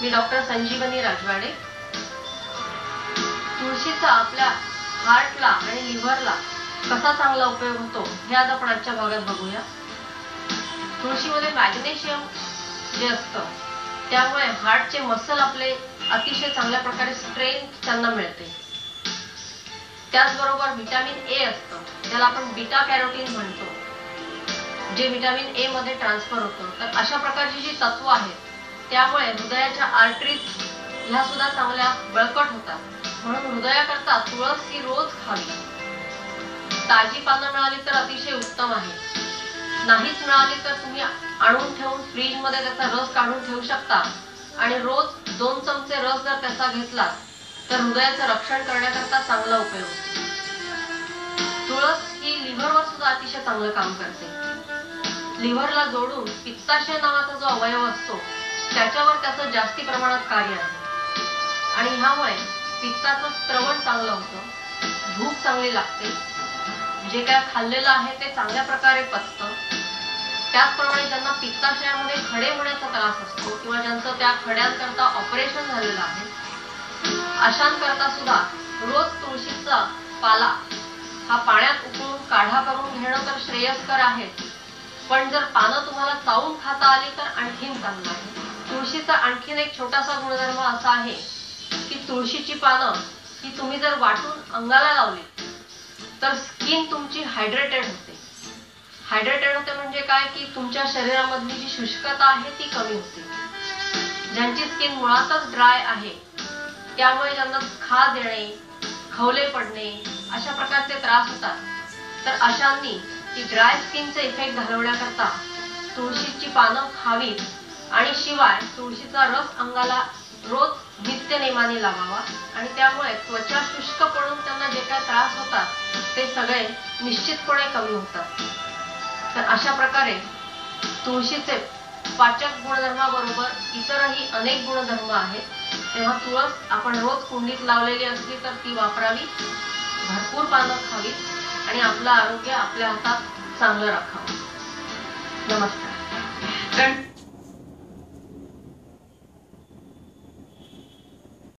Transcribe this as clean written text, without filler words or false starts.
मी doctor संजीवनी राजवाडे। तुळशीचा आपल्या हार्टला आणि लिव्हरला कसा चांगला उपयोग होतो हे आज आपण आजच्या भागात बघूया। तुळशीमध्ये मॅग्नेशियम जे असतं त्यामुळे हार्टचे मसल आपले अतिशय चांगल्या प्रकारे स्ट्रेंथ त्यांना मिळते। त्याचबरोबर व्हिटॅमिन ए असतं, त्याला आपण बीटा कॅरोटीन म्हणतो, जे व्हिटॅमिन ए मध्ये ट्रान्सफर होतं। तर अशा प्रकारची जी तत्व आहेत त्यामुळे हृदयाच्या आर्टरीज ह्या सुद्धा चांगल्या बळकट होतात। म्हणून हृदयाकरता तुळस ही रोज खावी। ताजी पानं मिळाली तर अतिशय उत्तम आहे, नाहीच मिळाली तर तुम्ही आणून ठेवून फ्रीज मध्ये त्याचा रस काढून ठेवू शकता आणि रोज 2 चमचे रस जर त्याचा घेतला तर हृदयाचं रक्षण करण्याकरता चांगला उपयोग होतो। तुळस ही लिव्हरवर सुद्धा अतिशय चांगलं काम करते। लिव्हरला जोडून पित्ताशय नावाचा जो अवयव असतो त्याच्यावर त्याचं जास्ती प्रमाणात कार्य आहे आणि ह्यामुळे पित्ताचं स्त्रवण चांगलं होतं, भूक चांगली लागते, जे काय खाल्लेलं आहे ते चांगल्या प्रकारे पचतं। त्याचप्रमाणे ज्यांना पित्ताशयामध्ये खडे होण्याचा त्रास असतो किंवा ज्यांचं त्या खड्यांकरता ऑपरेशन झालेलं आहे अशांकरता सुद्धा रोज तुळशीचा पाला हा पाण्यात उकळून काढा करून घेणं तर श्रेयस्कर आहे, पण जर पानं तुम्हाला चावून खाता आली तर आणखीन चांगलं आहे। तुळशीचा आणखीन एक छोटासा गुणधर्म असा आहे की तुळशीची पानं ही तुम्ही जर वाटून अंगाला लावली तर स्किन तुमची हायड्रेटेड होते। हायड्रेटेड होते म्हणजे काय की तुमच्या शरीरामधली जी शुष्कता आहे ती कमी होते। ज्यांची स्किन मुळातच ड्राय आहे त्यामुळे ज्यांना खाज येणे, खवले पडणे अशा प्रकारचे त्रास होतात, तर अशांनी ती ड्राय स्किनचे इफेक्ट घालवण्याकरता तुळशीची पानं खावीत आणि शिवाय तुळशीचा रस अंगाला रोज नित्यनेमाने लावावा आणि त्यामुळे त्वचा शुष्क पडून त्यांना जे काही त्रास होतात ते सगळे निश्चितपणे कमी होतात। तर अशा प्रकारे तुळशीचे पाचक गुणधर्माबरोबर इतरही अनेक गुणधर्म आहेत। तेव्हा तुळस आपण रोज कुंडीत लावलेली असली तर ती वापरावी, भरपूर पानं खावीत आणि आपलं आरोग्य आपल्या हातात चांगलं राखावं। नमस्कार।